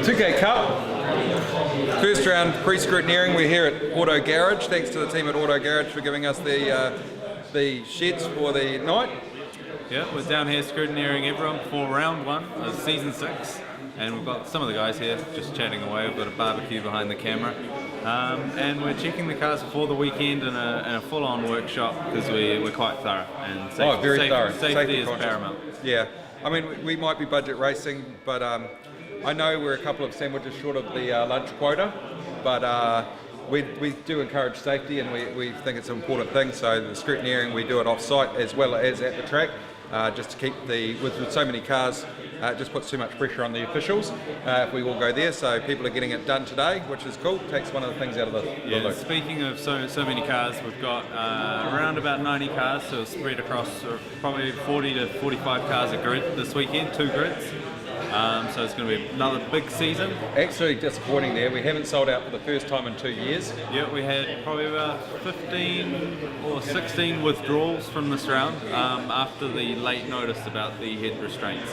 2K Cup, first round pre-scrutineering. We're here at Auto Garage. Thanks to the team at Auto Garage for giving us the sheds for the night. Yeah, we're down here scrutineering everyone for round one of season 6, and we've got some of the guys here just chatting away. We've got a barbecue behind the camera, and we're checking the cars before the weekend in a full-on workshop because we're quite thorough, and very thorough. Safety is paramount. Yeah, I mean we might be budget racing, but I know we're a couple of sandwiches short of the lunch quota, but we do encourage safety, and we think it's an important thing. So the scrutineering, we do it off-site as well as at the track, just to keep with so many cars, it just puts too much pressure on the officials if we all go there. So people are getting it done today, which is cool. Takes one of the things out of the loop. Speaking of so many cars, we've got around about 90 cars, so spread across probably 40 to 45 cars a grid this weekend, 2 grids. So it's going to be another big season. Actually disappointing there. We haven't sold out for the first time in 2 years. Yeah, we had probably about 15 or 16 withdrawals from this round after the late notice about the head restraints.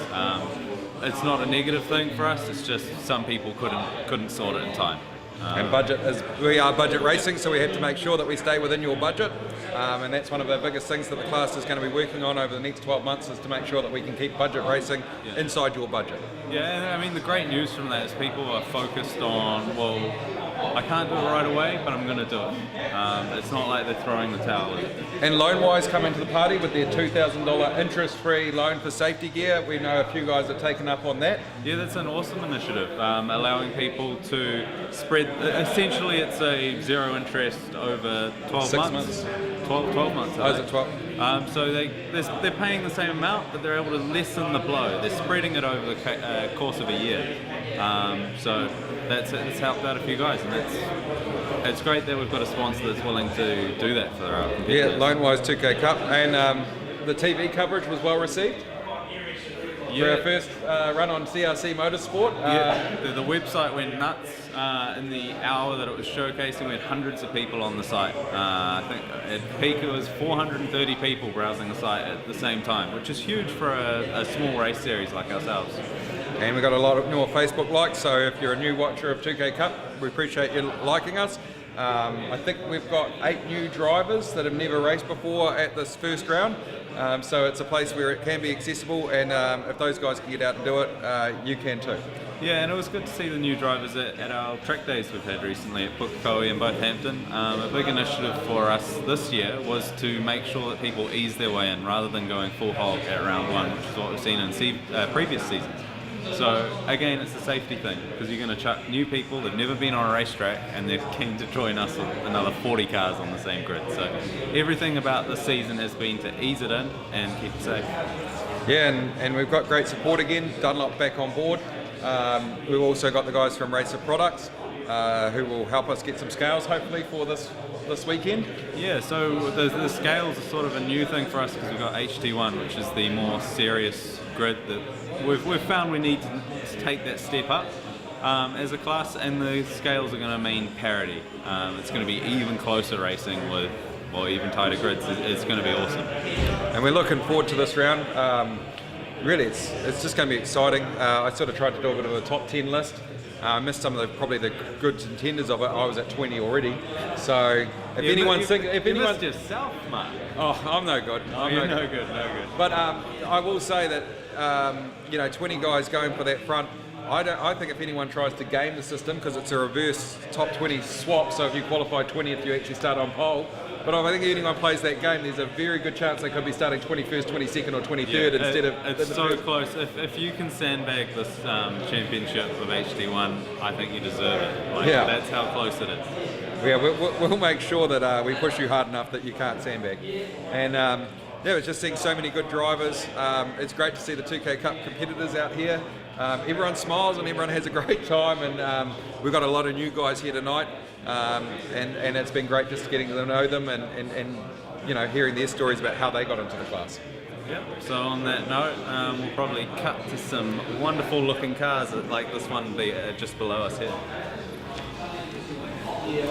It's not a negative thing for us. It's just some people couldn't sort it in time. And we are budget racing, so we have to make sure that we stay within your budget, and that's one of the biggest things that the class is going to be working on over the next 12 months, is to make sure that we can keep budget racing inside your budget. Yeah, I mean the great news from that is people are focused on, well, I can't do it right away, but I'm going to do it. It's not like they're throwing the towel in. And LoanWise come into the party with their $2,000 interest-free loan for safety gear. We know a few guys have taken up on that. Yeah, that's an awesome initiative, allowing people to spread. Essentially, it's a zero interest over 12 months. 12 months. Oh, is it 12? So they're paying the same amount, but they're able to lessen the blow. They're spreading it over the course of a year. So it's helped out a few guys, and it's great that we've got a sponsor that's willing to do that for our competitors. Yeah, LoanWise 2K Cup, and the TV coverage was well received. For our first run on CRC Motorsport. The website went nuts in the hour that it was showcasing. We had hundreds of people on the site. I think at peak it was 430 people browsing the site at the same time, which is huge for a small race series like ourselves. And we got a lot of more Facebook likes, so if you're a new watcher of 2K Cup, we appreciate you liking us. I think we've got 8 new drivers that have never raced before at this first round. So it's a place where it can be accessible, and if those guys can get out and do it, you can too. Yeah, and it was good to see the new drivers at our track days we've had recently at Pukekohe and both Hampton. A big initiative for us this year was to make sure that people ease their way in rather than going full hog at round 1, which is what we've seen in previous seasons. So again, it's a safety thing, because you're going to chuck new people that've never been on a racetrack and they're keen to join us with another 40 cars on the same grid. So everything about this season has been to ease it in and keep it safe. Yeah, and we've got great support again. Dunlop back on board. We've also got the guys from Racer Products who will help us get some scales hopefully for this weekend. Yeah, so the scales are sort of a new thing for us because we've got HT1, which is the more serious grid that we've found we need to take that step up as a class, and the scales are going to mean parity. It's going to be even closer racing with even tighter grids. It's going to be awesome. And we're looking forward to this round. Really, it's just going to be exciting. I sort of tried to do a bit of a top 10 list. I missed some of probably the good contenders of it. I was at 20 already. So if anyone's thinking, you missed yourself, Mark. Oh, I'm no good. You're no good. But I will say that 20 guys going for that front. I think if anyone tries to game the system, because it's a reverse top 20 swap, so if you qualify 20th, you actually start on pole. But I think if anyone plays that game, there's a very good chance they could be starting 21st, 22nd or 23rd instead of... It's so close. If you can sandbag this championship of HT1, I think you deserve it. That's how close it is. Yeah, we'll make sure that we push you hard enough that you can't sandbag. And yeah, it's just seeing so many good drivers. It's great to see the 2K Cup competitors out here. Everyone smiles and everyone has a great time, and we've got a lot of new guys here tonight, and it's been great just getting to know them and hearing their stories about how they got into the class. Yep. So on that note, we'll probably cut to some wonderful looking cars like this one just below us here. Yeah,